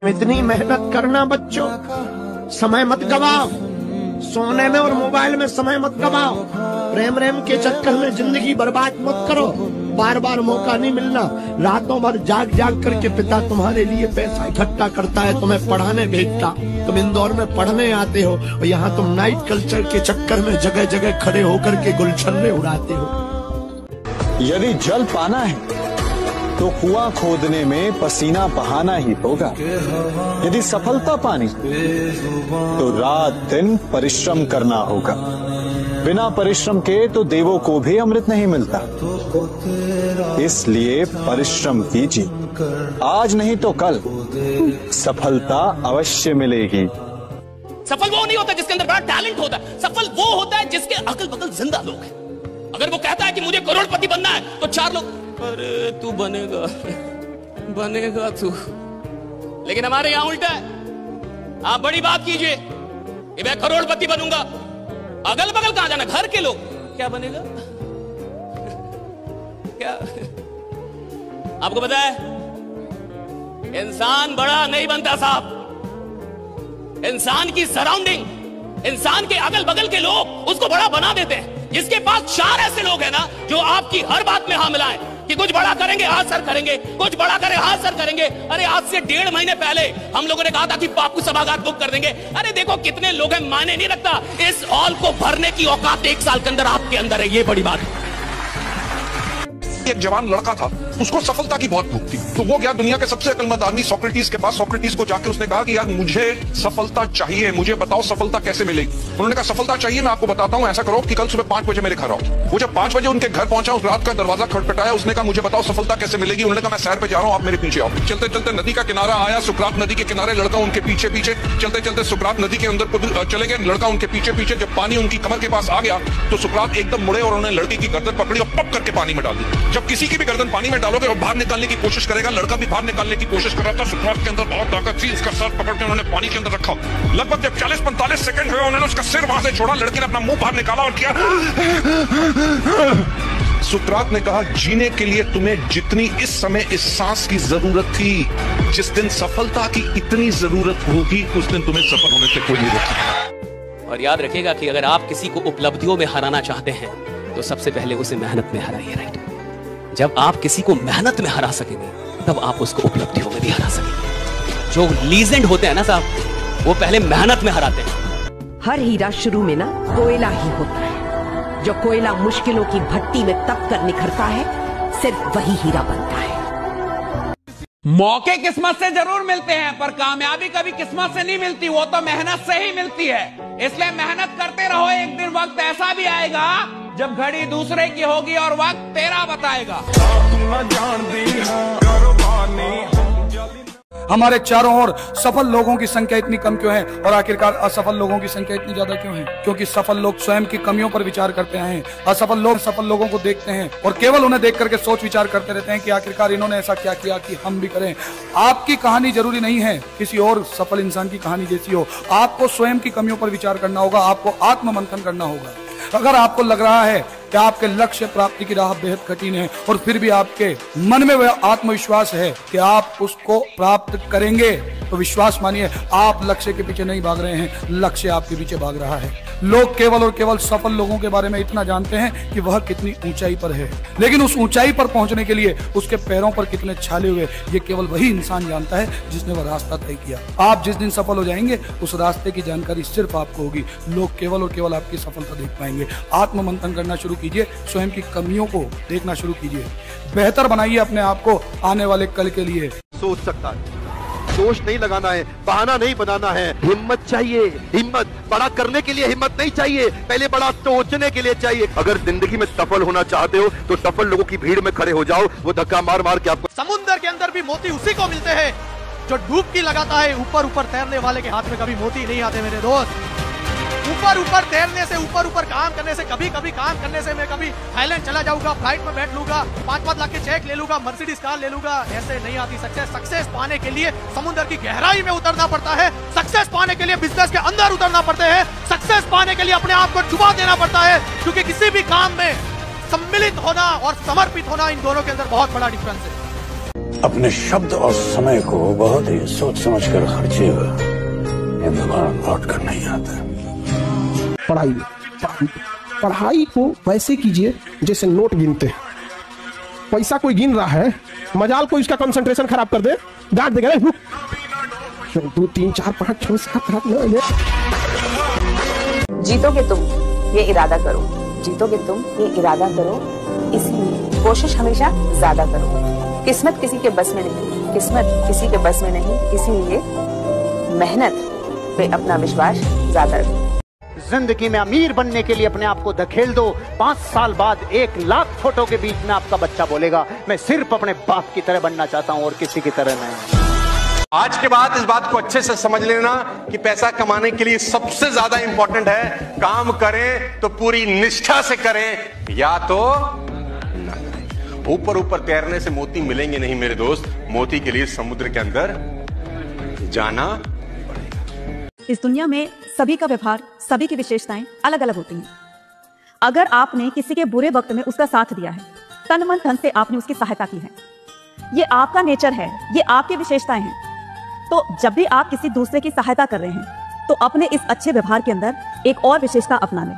इतनी मेहनत करना बच्चों, समय मत गवाओ, सोने में और मोबाइल में समय मत गवाओ, प्रेम रेम के चक्कर में जिंदगी बर्बाद मत करो। बार बार मौका नहीं मिलना। रातों भर जाग जाग करके पिता तुम्हारे लिए पैसा इकट्ठा करता है, तुम्हें पढ़ाने भेजता। तुम इंदौर में पढ़ने आते हो और यहाँ तुम नाइट कल्चर के चक्कर में जगह जगह खड़े होकर के गुलछर्रे उड़ाते हो। यदि जल पाना है तो कुआं खोदने में पसीना बहाना ही होगा। यदि सफलता पानी तो रात दिन परिश्रम करना होगा। बिना परिश्रम के तो देवों को भी अमृत नहीं मिलता। इसलिए परिश्रम कीजिए, आज नहीं तो कल सफलता अवश्य मिलेगी। सफल वो नहीं होता जिसके अंदर बड़ा टैलेंट होता है, सफल वो होता है जिसके अगल बगल जिंदा लोग हैं। अगर वो कहता है कि मुझे करोड़पति बनना है तो चार लोग, अरे तू बनेगा बनेगा तू। लेकिन हमारे यहां उल्टा है, आप बड़ी बात कीजिए कि मैं करोड़पति बनूंगा, अगल बगल कहां जाना, घर के लोग क्या बनेगा क्या। आपको पता है इंसान बड़ा नहीं बनता साहब, इंसान की सराउंडिंग, इंसान के अगल बगल के लोग उसको बड़ा बना देते हैं। जिसके पास चार ऐसे लोग हैं ना जो आपकी हर बात में हाँ मिलाएं कि कुछ बड़ा करेंगे हाँ सर करेंगे, कुछ बड़ा करें हाँ सर करेंगे। अरे आज से 1.5 महीने पहले हम लोगों ने कहा था कि बापू सभागार बुक कर देंगे। अरे देखो कितने लोग हैं, माने नहीं रखता। इस हॉल को भरने की औकात 1 साल के अंदर आपके अंदर है, ये बड़ी बात है। एक जवान लड़का था, उसको सफलता की बहुत भूख थी, तो वो गया दुनिया के सबसे अक्लमंद आदमी सोक्रेटिस के पास। सोक्रेटिस को जाके उसने कहा कि यार मुझे सफलता चाहिए, मुझे बताओ सफलता कैसे मिलेगी। उन्होंने कहा सफलता चाहिए, मैं आपको बताता हूँ, ऐसा करो कि कल सुबह 5 बजे मेरे घर आओ। वो जब 5 बजे उनके घर पहुंचा, उस रात का दरवाजा खटखटाया, उसने कहा मुझे बताओ सफलता कैसे मिलेगी। उन्होंने कहा मैं सैर पे जा रहा हूँ, आप मेरे पीछे आओ। चलते चलते नदी का किनारा आया, सुकरात नदी के किनारे, लड़का उनके पीछे पीछे चलते चलते सुकरात नदी के अंदर चले गए, लड़का उनके पीछे पीछे। जब पानी उनकी कमर के पास आ गया तो सुकरात एकदम मुड़े और उन्होंने लड़की की गर्दन पकड़ी और पप करके पानी में डाल दी। जब किसी की भी गर्दन पानी में डालोगे और बाहर निकालने की कोशिश करेगा, लड़का भी बाहर निकालने की कोशिश कर रहा था। सुकरात के अंदर बहुत ताकत थी, इसका सर पकड़ के उन्होंने पानी के अंदर रखा। लगभग जब 40-45 सेकंड हुए, उन्होंने उसका सिर वहां से छोड़ा, लड़के ने अपना मुंह बाहर निकाला और किया। सुकरात ने कहा जीने के लिए तुम्हें जितनी इस समय इस सांस की जरूरत थी, जिस दिन सफलता की इतनी जरूरत होगी उस दिन तुम्हें सफल होने से कोई नहीं रोकेगा। और याद रखिएगा कि अगर आप किसी को उपलब्धियों में हराना चाहते हैं तो सबसे पहले उसे मेहनत में हराइए, राइट। जब आप किसी को मेहनत में हरा सकेंगे तब आप उसको उपलब्धियों में भी हरा सकेंगे। जो लीजेंड होते हैं ना साहब, वो पहले मेहनत में हराते हैं। हर हीरा शुरू में ना कोयला ही होता है। जो कोयला मुश्किलों की भट्टी में तप कर निखरता है, सिर्फ वही हीरा बनता है। मौके किस्मत से जरूर मिलते हैं, पर कामयाबी कभी किस्मत से नहीं मिलती, वो तो मेहनत से ही मिलती है। इसलिए मेहनत करते रहो, एक दिन वक्त ऐसा भी आएगा जब घड़ी दूसरे की होगी और वक्त तेरा बताएगा। हमारे चारों ओर सफल लोगों की संख्या इतनी कम क्यों है और आखिरकार असफल लोगों की संख्या इतनी ज्यादा क्यों है? क्योंकि सफल लोग स्वयं की कमियों पर विचार करते हैं, असफल लोग सफल लोगों को देखते हैं और केवल उन्हें देख करके सोच विचार करते रहते हैं कि आखिरकार इन्होंने ऐसा क्या किया कि हम भी करें। आपकी कहानी जरूरी नहीं है किसी और सफल इंसान की कहानी जैसी हो। आपको स्वयं की कमियों पर विचार करना होगा, आपको आत्ममंथन करना होगा। अगर आपको लग रहा है कि आपके लक्ष्य प्राप्ति की राह बेहद कठिन है और फिर भी आपके मन में वह आत्मविश्वास है कि आप उसको प्राप्त करेंगे, तो विश्वास मानिए आप लक्ष्य के पीछे नहीं भाग रहे हैं, लक्ष्य आपके पीछे भाग रहा है। लोग केवल और केवल सफल लोगों के बारे में इतना जानते हैं कि वह कितनी ऊंचाई पर है, लेकिन उस ऊंचाई पर पहुंचने के लिए उसके पैरों पर कितने छाले हुए, ये केवल वही इंसान जानता है जिसने वह रास्ता तय किया। आप जिस दिन सफल हो जाएंगे उस रास्ते की जानकारी सिर्फ आपको होगी। लोग केवल और केवल आपकी सफलता देख पाएंगे। आत्ममंथन करना शुरू कीजिए, स्वयं की कमियों को देखना शुरू कीजिए, बेहतर बनाइए अपने आप को आने वाले कल के लिए। सोच सकता है, दोष नहीं लगाना है, बहाना नहीं बनाना है, हिम्मत चाहिए। हिम्मत बड़ा करने के लिए हिम्मत नहीं चाहिए, पहले बड़ा सोचने के लिए चाहिए। अगर जिंदगी में सफल होना चाहते हो तो सफल लोगों की भीड़ में खड़े हो जाओ, वो धक्का मार मार के आपको। समुद्र के अंदर भी मोती उसी को मिलते हैं जो डुबकी लगाता है। ऊपर ऊपर तैरने वाले के हाथ में कभी मोती नहीं आते मेरे दोस्त। ऊपर ऊपर तैरने से, ऊपर ऊपर काम करने से, कभी कभी काम करने से मैं कभी थाईलैंड चला जाऊंगा, फ्लाइट में बैठ लूंगा, 5-5 लाख के चेक ले लूंगा, मर्सिडीज कार ले लूंगा, ऐसे नहीं आती सक्सेस। सक्सेस पाने के लिए समुद्र की गहराई में उतरना पड़ता है, सक्सेस पाने के लिए बिजनेस के अंदर उतरना पड़ते हैं, सक्सेस पाने के लिए अपने आप को डुबा देना पड़ता है। क्योंकि किसी भी काम में सम्मिलित होना और समर्पित होना, इन दोनों के अंदर बहुत बड़ा डिफरेंस है। अपने शब्द और समय को बहुत ही सोच समझ कर खर्चेगा, ये दोबारा लौट कर नहीं आता। पढ़ाई को वैसे कीजिए जैसे नोट गिनते हैं। पैसा कोई गिन रहा है, मजाल कोई उसका कंसंट्रेशन खराब कर दे, डांट देगा। 2 3 4 5 6 7 8 9। जीतोगे तुम, ये इरादा करो। जीतोगे तुम, ये इरादा करो। इसलिए कोशिश हमेशा ज्यादा करो। किस्मत किसी के बस में नहीं, किस्मत किसी के बस में नहीं। इसीलिए मेहनत पे अपना विश्वास ज्यादा रखो। जिंदगी में अमीर बनने के लिए अपने आप को धकेल दो। 5 साल बाद 1 लाख फोटो के बीच में आपका बच्चा बोलेगा, मैं सिर्फ अपने बाप की तरह बनना चाहता हूं और किसी की तरह नहीं। आज के बाद इस बात को अच्छे से समझ लेना कि पैसा कमाने के लिए सबसे ज्यादा इंपॉर्टेंट है, काम करें तो पूरी निष्ठा से करें, या तो ऊपर ऊपर तैरने से मोती मिलेंगे नहीं मेरे दोस्त। मोती के लिए समुद्र के अंदर जाना। इस दुनिया में सभी का व्यवहार, सभी की विशेषताएं अलग अलग होती हैं। अगर आपने किसी के बुरे वक्त में उसका साथ दिया है, तन मन धन से आपने उसकी सहायता की है, ये आपका नेचर है, ये आपकी विशेषताएं हैं। तो जब भी आप किसी दूसरे की सहायता कर रहे हैं तो अपने इस अच्छे व्यवहार के अंदर एक और विशेषता अपना लें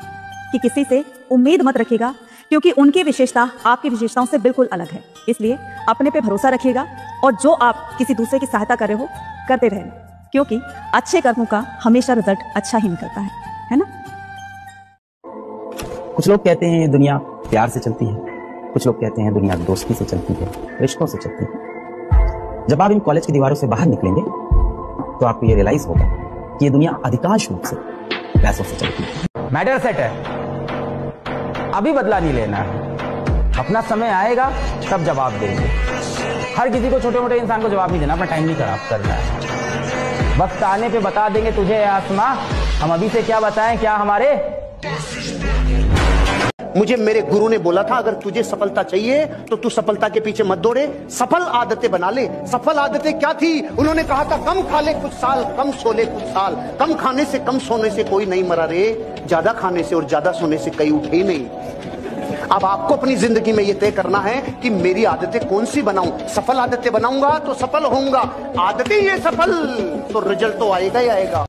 कि किसी से उम्मीद मत रखिएगा, क्योंकि उनकी विशेषता आपकी विशेषताओं से बिल्कुल अलग है। इसलिए अपने पे भरोसा रखिएगा और जो आप किसी दूसरे की सहायता कर रहे हो करते रहें, क्योंकि अच्छे कर्मों का हमेशा रिजल्ट अच्छा ही निकलता है ना। कुछ लोग कहते हैं दुनिया प्यार से चलती है, कुछ लोग कहते हैं दुनिया दोस्ती से चलती है, रिश्तों से चलती है। जब आप इन कॉलेज की दीवारों से बाहर निकलेंगे तो आपको ये रियलाइज होगा कि ये दुनिया अधिकांश रूप से पैसों से चलती है। मैटर सेट है, अभी बदला नहीं लेना है, अपना समय आएगा तब जवाब देंगे। हर किसी को, छोटे मोटे इंसान को जवाब नहीं देना, अपना टाइम नहीं खराब करना है। वक्त आने पे बता देंगे तुझे आसमां, हम अभी से क्या बताएं क्या हमारे। मुझे मेरे गुरु ने बोला था, अगर तुझे सफलता चाहिए तो तू सफलता के पीछे मत दौड़े, सफल आदतें बना ले। सफल आदतें क्या थी? उन्होंने कहा था कम खा ले कुछ साल, कम सो ले कुछ साल। कम खाने से कम सोने से कोई नहीं मरा रे, ज्यादा खाने से और ज्यादा सोने से कई उठे ही नहीं। अब आपको अपनी जिंदगी में यह तय करना है कि मेरी आदतें कौन सी बनाऊं। सफल आदतें बनाऊंगा तो सफल होऊंगा, आदतें ये सफल तो रिजल्ट तो आएगा ही आएगा।